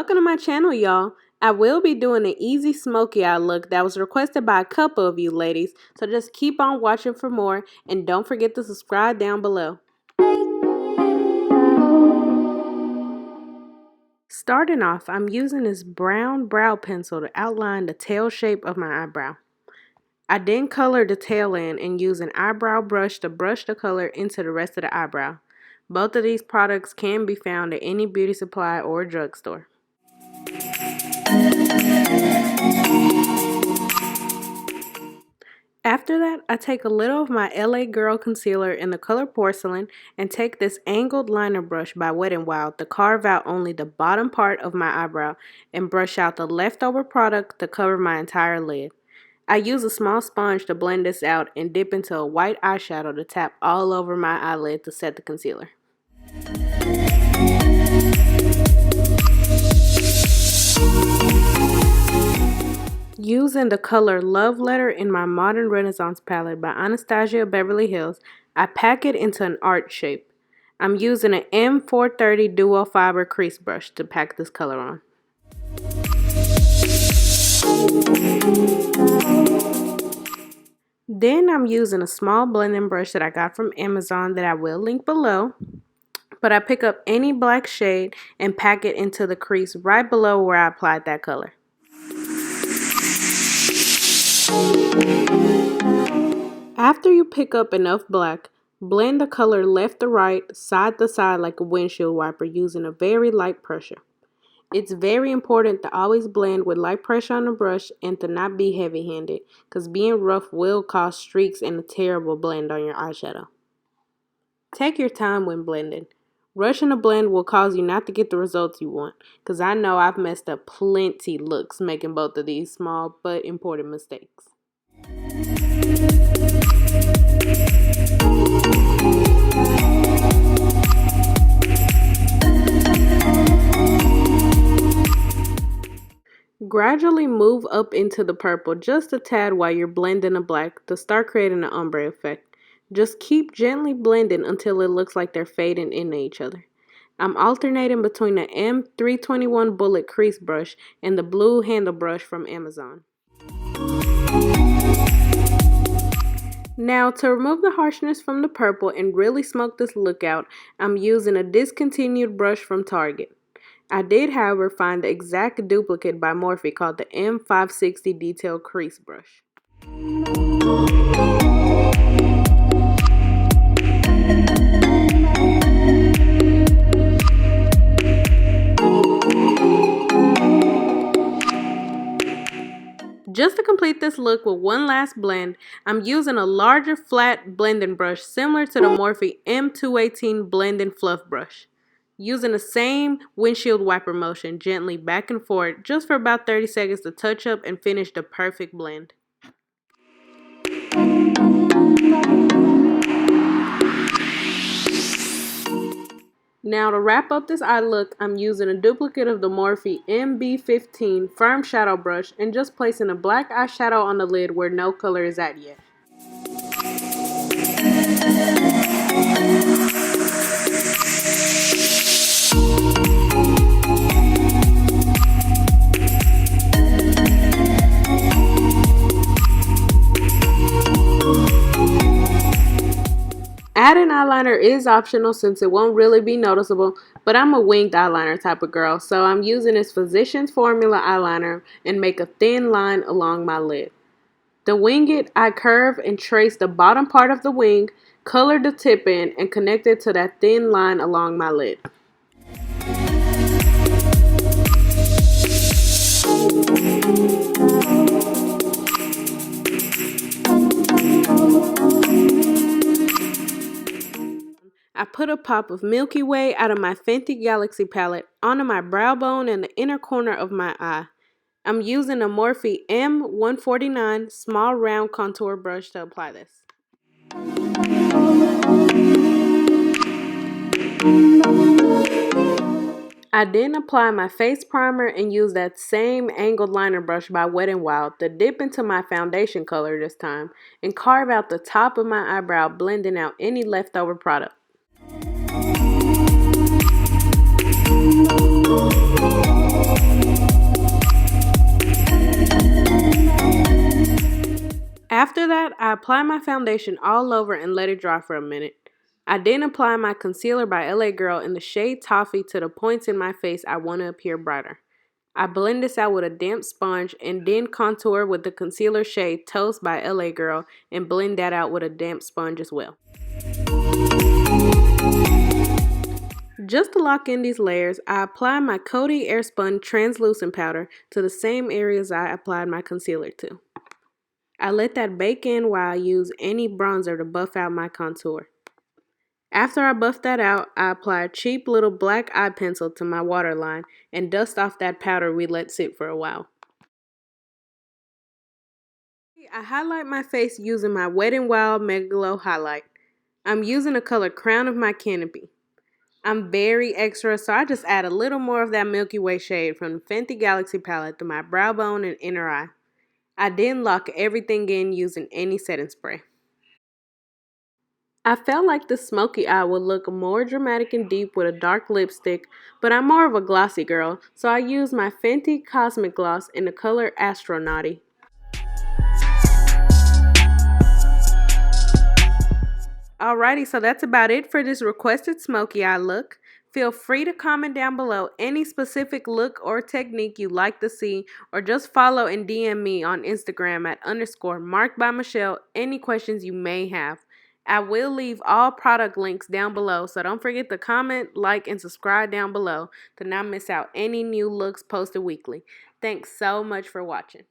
Welcome to my channel, y'all. I will be doing an easy smoky eye look that was requested by a couple of you ladies, so just keep on watching for more and don't forget to subscribe down below. Starting off, I'm using this brown brow pencil to outline the tail shape of my eyebrow. I then color the tail in and use an eyebrow brush to brush the color into the rest of the eyebrow. Both of these products can be found at any beauty supply or drugstore. After that, I take a little of my LA Girl concealer in the color Porcelain and take this angled liner brush by Wet n Wild to carve out only the bottom part of my eyebrow and brush out the leftover product to cover my entire lid. I use a small sponge to blend this out and dip into a white eyeshadow to tap all over my eyelid to set the concealer. Using the color Love Letter in my Modern Renaissance palette by Anastasia Beverly Hills, I pack it into an art shape. I'm using an M430 Duo Fiber crease brush to pack this color on. Then I'm using a small blending brush that I got from Amazon that I will link below. But I pick up any black shade and pack it into the crease right below where I applied that color. After you pick up enough black, blend the color left to right, side to side like a windshield wiper using a very light pressure. It's very important to always blend with light pressure on the brush and to not be heavy-handed, because being rough will cause streaks and a terrible blend on your eyeshadow. Take your time when blending. Rushing a blend will cause you not to get the results you want, because I know I've messed up plenty looks making both of these small but important mistakes. Gradually move up into the purple just a tad while you're blending the black to start creating an ombre effect. Just keep gently blending until it looks like they're fading into each other. I'm alternating between the M321 Bullet crease brush and the blue handle brush from Amazon. Now, to remove the harshness from the purple and really smoke this look out, I'm using a discontinued brush from Target. I did, however, find the exact duplicate by Morphe called the M560 Detail Crease Brush. Just to complete this look with one last blend, I'm using a larger flat blending brush similar to the Morphe M218 Blending Fluff Brush. Using the same windshield wiper motion gently back and forth just for about 30 seconds to touch up and finish the perfect blend. Now to wrap up this eye look, I'm using a duplicate of the Morphe MB15 Firm Shadow Brush and just placing a black eyeshadow on the lid where no color is at yet. Adding eyeliner is optional since it won't really be noticeable, but I'm a winged eyeliner type of girl, so I'm using this Physicians Formula eyeliner and make a thin line along my lid. To wing it, I curve and trace the bottom part of the wing, color the tip in, and connect it to that thin line along my lid. I put a pop of Milky Way out of my Fenty Galaxy palette onto my brow bone and the inner corner of my eye. I'm using a Morphe M149 small round contour brush to apply this. I then apply my face primer and use that same angled liner brush by Wet n Wild to dip into my foundation color this time and carve out the top of my eyebrow, blending out any leftover product. After that, I apply my foundation all over and let it dry for a minute. I then apply my concealer by LA Girl in the shade Toffee to the points in my face I want to appear brighter. I blend this out with a damp sponge and then contour with the concealer shade Toast by LA Girl and blend that out with a damp sponge as well. Just to lock in these layers, I apply my Coty Airspun translucent powder to the same areas I applied my concealer to. I let that bake in while I use any bronzer to buff out my contour. After I buff that out, I apply a cheap little black eye pencil to my waterline and dust off that powder we let sit for a while. I highlight my face using my Wet n Wild Mega Glow highlight. I'm using the color Crown of my Canopy. I'm very extra, so I just add a little more of that Milky Way shade from the Fenty Galaxy palette to my brow bone and inner eye. I then lock everything in using any setting spray. I felt like the Smokey Eye would look more dramatic and deep with a dark lipstick, but I'm more of a glossy girl, so I used my Fenty Cosmic Gloss in the color Astronauty. Alrighty, so that's about it for this requested Smokey Eye look. Feel free to comment down below any specific look or technique you'd like to see, or just follow and DM me on Instagram at _markedbymichelle any questions you may have. I will leave all product links down below, so don't forget to comment, like, and subscribe down below to not miss out any new looks posted weekly. Thanks so much for watching.